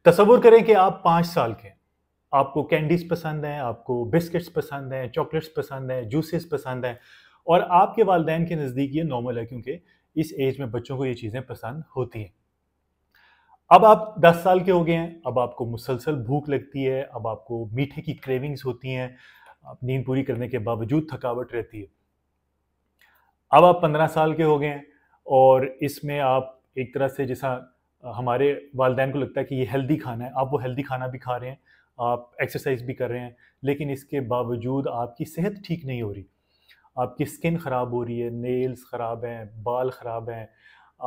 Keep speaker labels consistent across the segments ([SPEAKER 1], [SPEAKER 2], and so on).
[SPEAKER 1] تصور کریں کہ آپ 5 سال کے ہیں، آپ کو کینڈیز پسند ہیں، آپ کو بسکٹس پسند ہیں، چاکلیٹس پسند ہیں، جوسز پسند ہیں، اور آپ کے والدین کے نزدیک یہ نارمل ہے کیونکہ اس ایج میں بچوں کو یہ چیزیں پسند ہوتی ہیں۔ اب آپ 10 سال کے ہو گئے ہیں، اب آپ کو مسلسل بھوک لگتی ہے، اب آپ کو میٹھے کی کریونگز ہوتی ہیں، نیند پوری کرنے کے باوجود تھکاوٹ رہتی ہے۔ اب آپ 15 سال کے ہو گئے ہیں اور اس میں آپ ایک طرح سے جیسا ہمارے والدین کو لگتا ہے کہ یہ ہیلدی کھانا ہے، آپ وہ ہیلدی کھانا بھی کھا رہے ہیں، آپ ایکسرسائز بھی کر رہے ہیں، لیکن اس کے باوجود آپ کی صحت ٹھیک نہیں ہو رہی، آپ کی سکن خراب ہو رہی ہے، نیلز خراب ہیں، بال خراب ہیں،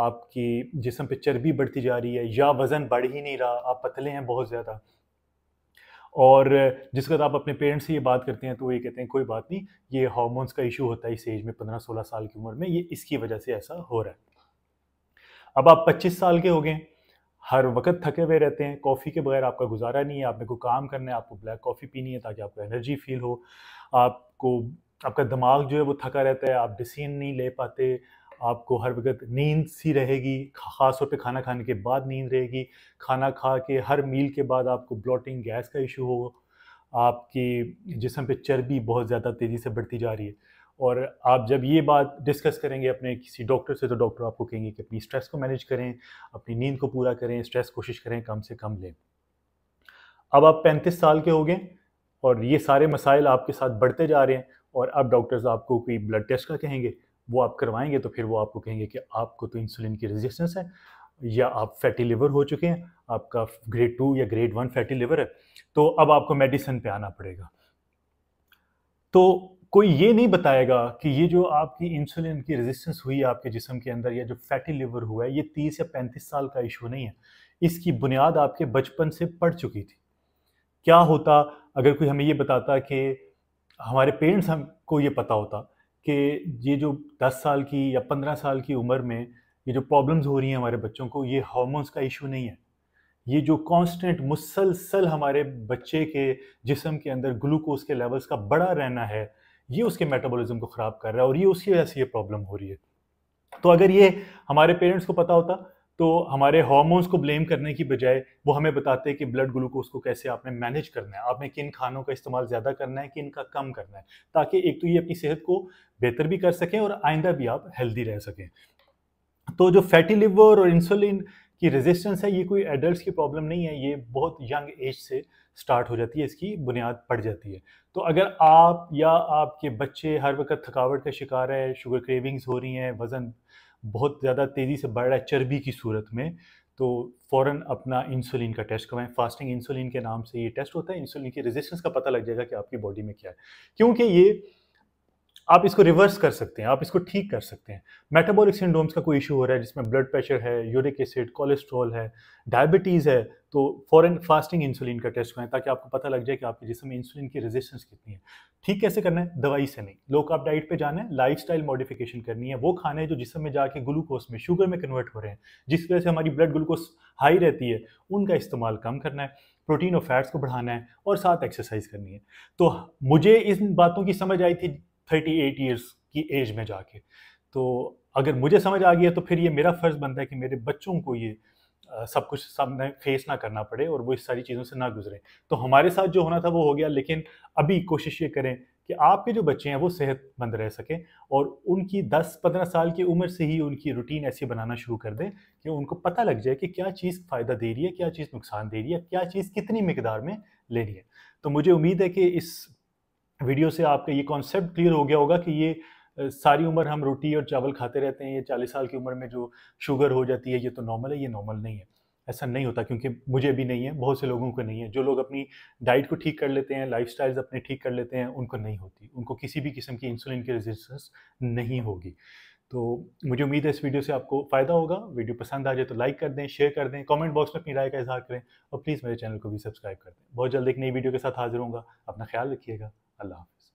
[SPEAKER 1] آپ کی جسم پہ چربی بڑھتی جا رہی ہے یا وزن بڑھ ہی نہیں رہا، آپ پتلے ہیں بہت زیادہ، اور جس وقت آپ اپنے پیرنٹس سے یہ بات کرتے ہیں تو وہ یہ کہتے ہیں کوئی بات نہیں، یہ ہارمونز کا ایشو ہوتا ہے اس ایج میں 15-16 سال کی عمر میں، یہ اس کی وجہ سے ایسا ہو رہا ہے۔ اب آپ 25 سال کے ہو گئے، ہر وقت تھکے ہوئے رہتے ہیں، کافی کے بغیر آپ کا گزارا نہیں ہے، آپ نے کوئی کام کرنا ہے، آپ کو بلیک کافی پینی ہے تاکہ آپ کو انرجی فیل ہو، آپ کا دماغ جو ہے وہ تھکا رہتا ہے، آپ ڈیسیژن نہیں لے پاتے، آپ کو ہر وقت نیند سی رہے گی، خاص طور پہ کھانا کھانے کے بعد نیند رہے گی، کھانا کھا کے ہر میل کے بعد آپ کو بلوٹنگ گیس کا ایشو ہو، آپ کی جسم پہ چربی بہت زیادہ تیزی سے بڑھتی جا رہی ہے، اور آپ جب یہ بات ڈسکس کریں گے اپنے کسی ڈاکٹر سے تو ڈاکٹر آپ کو کہیں گے کہ اپنی اسٹریس کو مینیج کریں، اپنی نیند کو پورا کریں، اسٹریس کوشش کریں کم سے کم لیں۔ اب آپ 35 سال کے ہو گئے اور یہ سارے مسائل آپ کے ساتھ بڑھتے جا رہے ہیں، اور اب ڈاکٹرز آپ کو کوئی بلڈ ٹیسٹ کا کہیں گے، وہ آپ کروائیں گے تو پھر وہ آپ کو کہیں گے کہ آپ کو تو انسولین کی ریزسٹنس ہے، یا آپ فیٹی لیور ہو چکے ہیں، آپ کا گریڈ 2 یا گریڈ 1 فیٹی لیور ہے، تو اب آپ کو میڈیسن پہ آنا پڑے گا۔ تو کوئی یہ نہیں بتائے گا کہ یہ جو آپ کی انسولین کی ریزسٹنس ہوئی ہے آپ کے جسم کے اندر، یا جو فیٹی لیور ہوا ہے، یہ 30 یا 35 سال کا ایشو نہیں ہے، اس کی بنیاد آپ کے بچپن سے پڑ چکی تھی۔ کیا ہوتا اگر کوئی ہمیں یہ بتاتا کہ ہمارے پیرنٹس ہم کو یہ پتا ہوتا کہ یہ جو 10 سال کی یا 15 سال کی عمر میں یہ جو پرابلمز ہو رہی ہیں ہمارے بچوں کو، یہ ہارمونز کا ایشو نہیں ہے، یہ جو کانسٹنٹ مسلسل ہمارے بچے کے جسم کے اندر گلوکوز کے لیولز کا بڑا رہنا ہے، یہ اس کے میٹابولزم کو خراب کر رہا ہے، اور یہ اس کی وجہ سے یہ پرابلم ہو رہی ہے۔ تو اگر یہ ہمارے پیرنٹس کو پتا ہوتا تو ہمارے ہارمونز کو بلیم کرنے کی بجائے وہ ہمیں بتاتے کہ بلڈ گلوکوز کو کیسے آپ نے مینیج کرنا ہے، آپ نے کن کھانوں کا استعمال زیادہ کرنا ہے، کن کا کم کرنا ہے، تاکہ ایک تو یہ اپنی صحت کو بہتر بھی کر سکیں اور آئندہ بھی آپ ہیلدی رہ سکیں۔ تو جو فیٹی لیور اور انسولین کی ریزسٹنس ہے، یہ کوئی ایڈلٹس کی پرابلم نہیں ہے، یہ بہت ینگ ایج سے سٹارٹ ہو جاتی ہے، اس کی بنیاد پڑ جاتی ہے۔ تو اگر آپ یا آپ کے بچے ہر وقت تھکاوٹ کا شکار ہے، شوگر کریونگز ہو رہی ہیں، وزن بہت زیادہ تیزی سے بڑھ رہا ہے چربی کی صورت میں، تو فوراً اپنا انسولین کا ٹیسٹ کروائیں۔ فاسٹنگ انسولین کے نام سے یہ ٹیسٹ ہوتا ہے، انسولین کی ریزسٹنس کا پتہ لگ جائے گا کہ آپ کی باڈی میں کیا ہے، کیونکہ یہ آپ اس کو ریورس کر سکتے ہیں، آپ اس کو ٹھیک کر سکتے ہیں۔ میٹابولک سنڈرومز کا کوئی ایشو ہو رہا ہے جس میں بلڈ پریشر ہے، یورک ایسڈ، کولیسٹرول ہے، ڈائبٹیز ہے، تو فوراً فاسٹنگ انسولین کا ٹیسٹ کریں تاکہ آپ کو پتہ لگ جائے کہ آپ کے جسم میں انسولین کی ریزسٹنس کتنی ہے۔ ٹھیک کیسے کرنا ہے؟ دوائی سے نہیں، لو کارب ڈائٹ پہ جانا ہے، لائف سٹائل موڈیفیکیشن کرنی ہے، وہ کھانے جو جسم میں جا کے گلوکوز میں، شوگر میں کنورٹ ہو رہے ہیں، جس کی وجہ سے ہماری بلڈ گلوکوز ہائی رہتی ہے، ان کا استعمال کم کرنا ہے، پروٹین اور فیٹس کو بڑھانا ہے، اور ساتھ ایکسرسائز کرنی ہے۔ تو مجھے ان باتوں کی سمجھ آئی تھی 38 ایئرس کی ایج میں جا کے، تو اگر مجھے سمجھ آ گیا تو پھر یہ میرا فرض بنتا ہے کہ میرے بچوں کو یہ سب کچھ سامنے فیس نہ کرنا پڑے اور وہ اس ساری چیزوں سے نہ گزریں۔ تو ہمارے ساتھ جو ہونا تھا وہ ہو گیا، لیکن ابھی کوشش یہ کریں کہ آپ کے جو بچے ہیں وہ صحت مند رہ سکیں، اور ان کی 10-15 سال کی عمر سے ہی ان کی روٹین ایسی بنانا شروع کر دیں کہ ان کو پتہ لگ جائے کہ کیا چیز فائدہ دے رہی ہے، کیا چیز نقصان دے رہی ہے، کیا چیز کتنی مقدار میں لینی ہے۔ تو مجھے امید ہے کہ اس ویڈیو سے آپ کا یہ کانسیپٹ کلیئر ہو گیا ہوگا کہ یہ ساری عمر ہم روٹی اور چاول کھاتے رہتے ہیں، یہ 40 سال کی عمر میں جو شوگر ہو جاتی ہے یہ تو نارمل ہے، یہ نارمل نہیں ہے، ایسا نہیں ہوتا، کیونکہ مجھے بھی نہیں ہے، بہت سے لوگوں کو نہیں ہے۔ جو لوگ اپنی ڈائٹ کو ٹھیک کر لیتے ہیں، لائف سٹائلز اپنے ٹھیک کر لیتے ہیں، ان کو نہیں ہوتی، ان کو کسی بھی قسم کی انسولین کی ریزسٹنس نہیں ہوگی۔ تو مجھے امید ہے اس ویڈیو سے آپ کو فائدہ ہوگا۔ ویڈیو پسند آ جائے تو لائک کر دیں، شیئر کر دیں، کامنٹ باکس میں اپنی رائے کا اظہار کریں، اور پلیز میرے چینل کو بھی سبسکرائب کر دیں۔ بہت جلد ایک نئی ویڈیو کے ساتھ حاضر ہوں گا، اپنا خیال رکھیے گا، اللہ حافظ۔